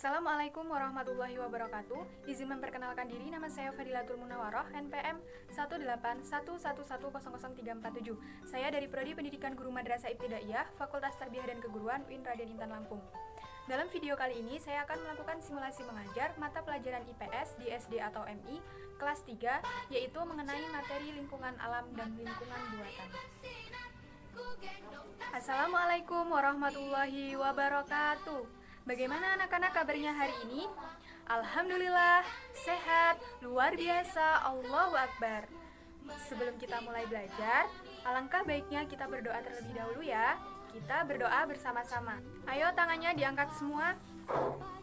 Assalamualaikum warahmatullahi wabarakatuh. Izin memperkenalkan diri, nama saya Fadilatul Munawaroh, NPM 18111000347. Saya dari Prodi Pendidikan Guru Madrasah Ibtidaiyah, Fakultas Tarbiyah dan Keguruan UIN Raden Intan Lampung. Dalam video kali ini, saya akan melakukan simulasi mengajar mata pelajaran IPS di SD atau MI kelas 3, yaitu mengenai materi lingkungan alam dan lingkungan buatan. Assalamualaikum warahmatullahi wabarakatuh. Bagaimana anak-anak kabarnya hari ini? Alhamdulillah, sehat, luar biasa, Allahu Akbar. Sebelum kita mulai belajar, alangkah baiknya kita berdoa terlebih dahulu ya. Kita berdoa bersama-sama. Ayo tangannya diangkat semua.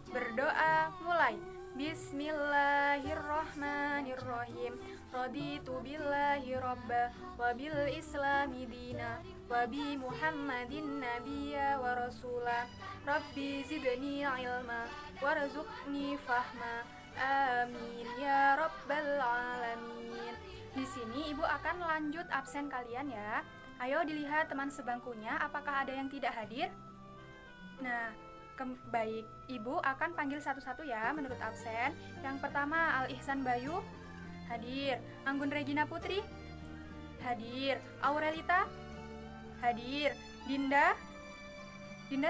Berdoa, mulai. Bismillahirrahmanirrahim. Raditu billahi robba wa bil islami dina wa bi muhammadin nabiyya wa rasulah. Rabbi zidni ilma warzuqni fahma. Amin ya rabbal alamin. Di sini Ibu akan lanjut absen kalian ya. Ayo dilihat teman sebangkunya, apakah ada yang tidak hadir? Nah, baik, Ibu akan panggil satu-satu ya menurut absen. Yang pertama, Al Ihsan Bayu, hadir. Anggun Regina Putri, hadir. Aurelita, hadir. Dinda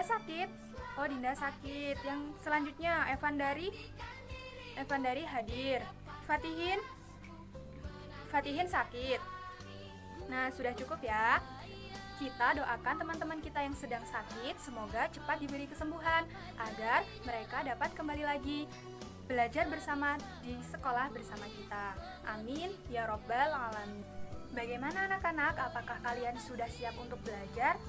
sakit. Oh, Dinda sakit. Yang selanjutnya, Evan Dari hadir. Fatihin sakit. Nah, sudah cukup ya. Kita doakan teman-teman kita yang sedang sakit, semoga cepat diberi kesembuhan agar mereka dapat kembali lagi belajar bersama di sekolah bersama kita. Amin ya robbal alamin. Bagaimana anak-anak? Apakah kalian sudah siap untuk belajar?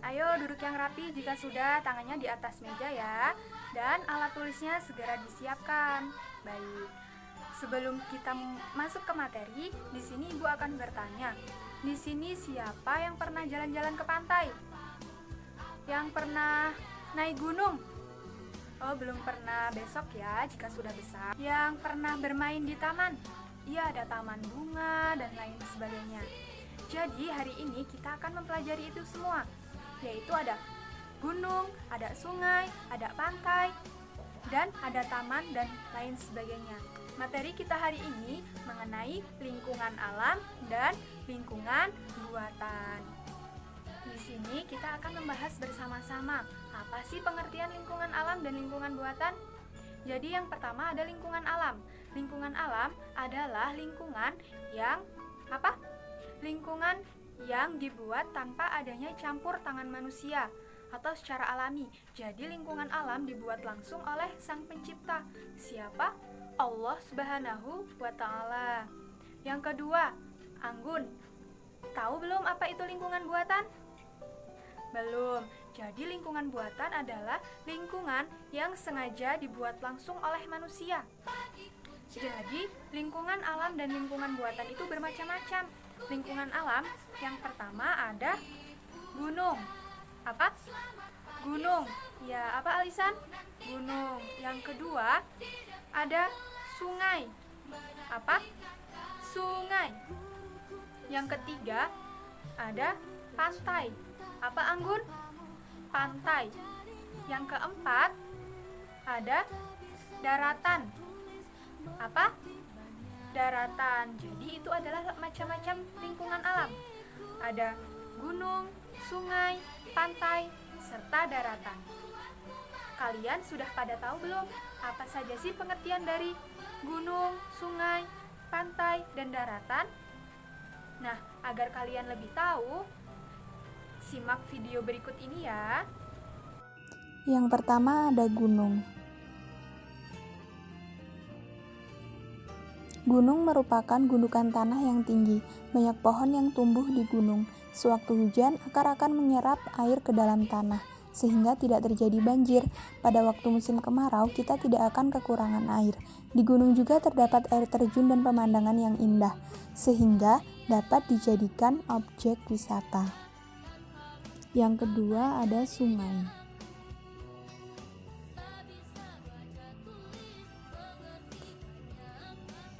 Ayo duduk yang rapi, jika sudah tangannya di atas meja ya. Dan alat tulisnya segera disiapkan. Baik. Sebelum kita masuk ke materi, di sini Ibu akan bertanya. Di sini siapa yang pernah jalan-jalan ke pantai? Yang pernah naik gunung? Oh, belum pernah, besok ya jika sudah besar. Yang pernah bermain di taman? Iya, ada taman bunga dan lain sebagainya. Jadi hari ini kita akan mempelajari itu semua, yaitu ada gunung, ada sungai, ada pantai, dan ada taman dan lain sebagainya. Materi kita hari ini mengenai lingkungan alam dan lingkungan buatan. Di sini kita akan membahas bersama-sama apa sih pengertian lingkungan alam dan lingkungan buatan. Jadi yang pertama ada lingkungan alam. Lingkungan alam adalah lingkungan yang Lingkungan yang dibuat tanpa adanya campur tangan manusia atau secara alami. Jadi lingkungan alam dibuat langsung oleh Sang Pencipta. Siapa? Allah Subhanahu wa Ta'ala. Yang kedua, Anggun. Tahu belum apa itu lingkungan buatan? Belum. Jadi lingkungan buatan adalah lingkungan yang sengaja dibuat langsung oleh manusia. Jadi lingkungan alam dan lingkungan buatan itu bermacam-macam. Lingkungan alam yang pertama ada gunung. Apa? Gunung. Ya, apa Alisan? Gunung. Yang kedua ada sungai. Apa? Sungai. Yang ketiga ada pantai. Apa Anggun? Pantai. Yang keempat ada daratan. Apa? Daratan. Jadi itu adalah macam-macam lingkungan alam. Ada gunung, sungai, pantai, serta daratan. Kalian sudah pada tahu belum apa saja sih pengertian dari gunung, sungai, pantai, dan daratan? Nah, agar kalian lebih tahu, simak video berikut ini ya. Yang pertama ada gunung. Gunung merupakan gundukan tanah yang tinggi, banyak pohon yang tumbuh di gunung. Sewaktu hujan, akar akan menyerap air ke dalam tanah, sehingga tidak terjadi banjir. Pada waktu musim kemarau, kita tidak akan kekurangan air. Di gunung juga terdapat air terjun dan pemandangan yang indah, sehingga dapat dijadikan objek wisata. Yang kedua ada sungai.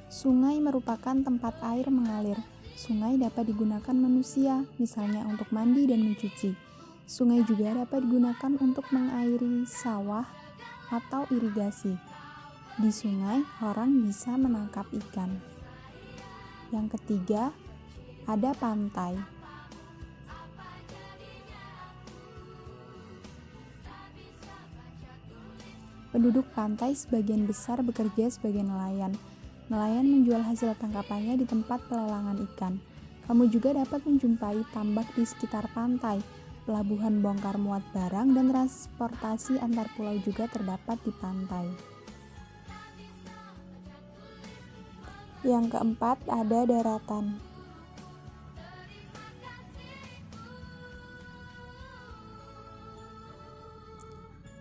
Sungai merupakan tempat air mengalir. Sungai dapat digunakan manusia, misalnya untuk mandi dan mencuci. Sungai juga dapat digunakan untuk mengairi sawah, atau irigasi. Di sungai, orang bisa menangkap ikan. Yang ketiga, ada pantai. Penduduk pantai sebagian besar bekerja sebagai nelayan. Nelayan menjual hasil tangkapannya di tempat pelelangan ikan. Kamu juga dapat menjumpai tambak di sekitar pantai. Pelabuhan bongkar muat barang dan transportasi antar pulau juga terdapat di pantai. Yang keempat, ada daratan.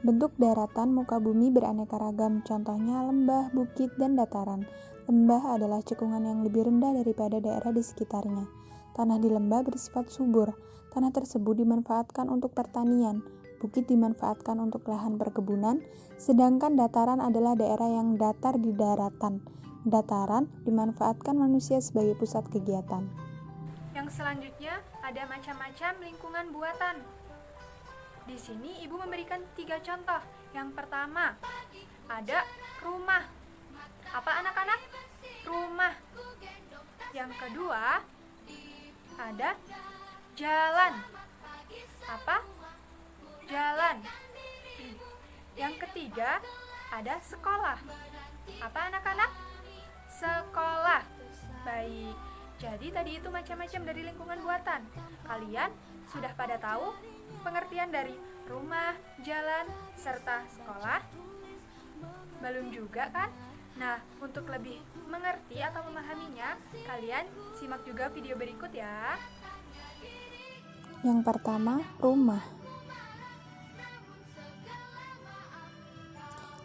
Bentuk daratan muka bumi beraneka ragam, contohnya lembah, bukit, dan dataran. Lembah adalah cekungan yang lebih rendah daripada daerah di sekitarnya. Tanah di lembah bersifat subur. Tanah tersebut dimanfaatkan untuk pertanian. Bukit dimanfaatkan untuk lahan perkebunan, sedangkan dataran adalah daerah yang datar di daratan. Dataran dimanfaatkan manusia sebagai pusat kegiatan. Yang selanjutnya ada macam-macam lingkungan buatan. Di sini ibu memberikan 3 contoh. Yang pertama, ada rumah. Apa anak-anak? Rumah. Yang kedua, ada jalan. Apa? Jalan. Yang ketiga, ada sekolah. Apa anak-anak? Sekolah. Baik. Jadi tadi itu macam-macam dari lingkungan buatan. Kalian sudah pada tahu pengertian dari rumah, jalan, serta sekolah? Belum juga kan? Nah, untuk lebih mengerti atau memahaminya, kalian simak juga video berikut ya. Yang pertama, rumah.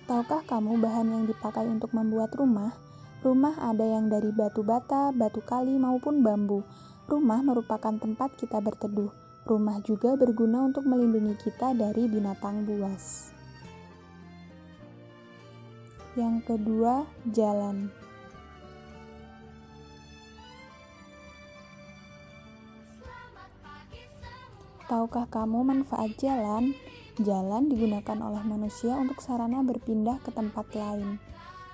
Tahukah kamu bahan yang dipakai untuk membuat rumah? Rumah ada yang dari batu bata, batu kali, maupun bambu. Rumah merupakan tempat kita berteduh. Rumah juga berguna untuk melindungi kita dari binatang buas. Yang kedua, jalan. Tahukah kamu manfaat jalan? Jalan digunakan oleh manusia untuk sarana berpindah ke tempat lain.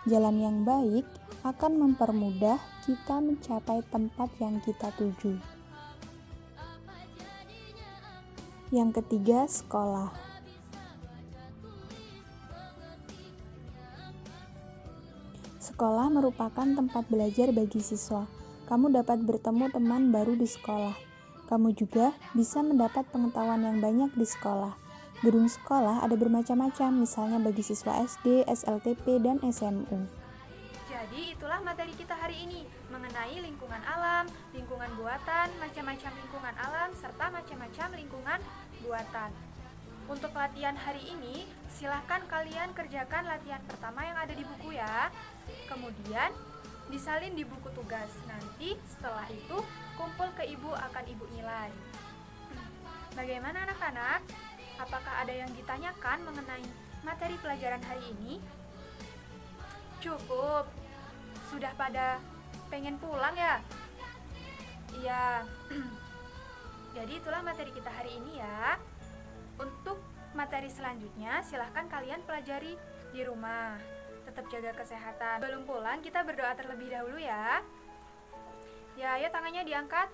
Jalan yang baik akan mempermudah kita mencapai tempat yang kita tuju. Yang ketiga, sekolah. Sekolah merupakan tempat belajar bagi siswa. Kamu dapat bertemu teman baru di sekolah. Kamu juga bisa mendapat pengetahuan yang banyak di sekolah. Gedung sekolah ada bermacam-macam, misalnya bagi siswa SD, SLTP, dan SMU. Jadi itulah materi kita hari ini mengenai lingkungan alam, lingkungan buatan, macam-macam lingkungan alam, serta macam-macam lingkungan buatan. Untuk latihan hari ini, silahkan kalian kerjakan latihan pertama yang ada di buku ya. Kemudian disalin di buku tugas. Nanti setelah itu kumpul ke ibu, akan ibu nilai. Bagaimana anak-anak? Apakah ada yang ditanyakan mengenai materi pelajaran hari ini? Cukup. Sudah pada pengen pulang ya? Iya. Jadi itulah materi kita hari ini ya. Untuk materi selanjutnya silahkan kalian pelajari di rumah. Tetap jaga kesehatan. Belum pulang kita berdoa terlebih dahulu ya. Ya, ayo tangannya diangkat.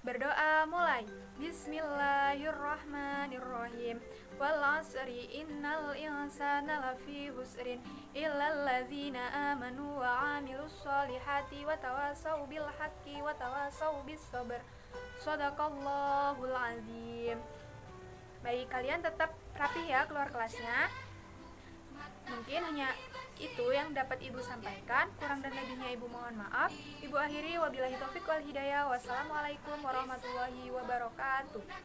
Berdoa mulai. Bismillahirrahmanirrahim. Wal 'asri innal insana lafi husrin illal ladzina amanu wa 'amilus solihati wa tawassaw bil haqqi wa tawassaw bis sabr. Shadaqallahul azim. Baik, kalian tetap rapi ya keluar kelasnya. Mungkin hanya itu yang dapat ibu sampaikan. Kurang dan lebihnya ibu mohon maaf. Ibu akhiri wabillahi taufik wal hidayah. Wassalamualaikum warahmatullahi wabarakatuh.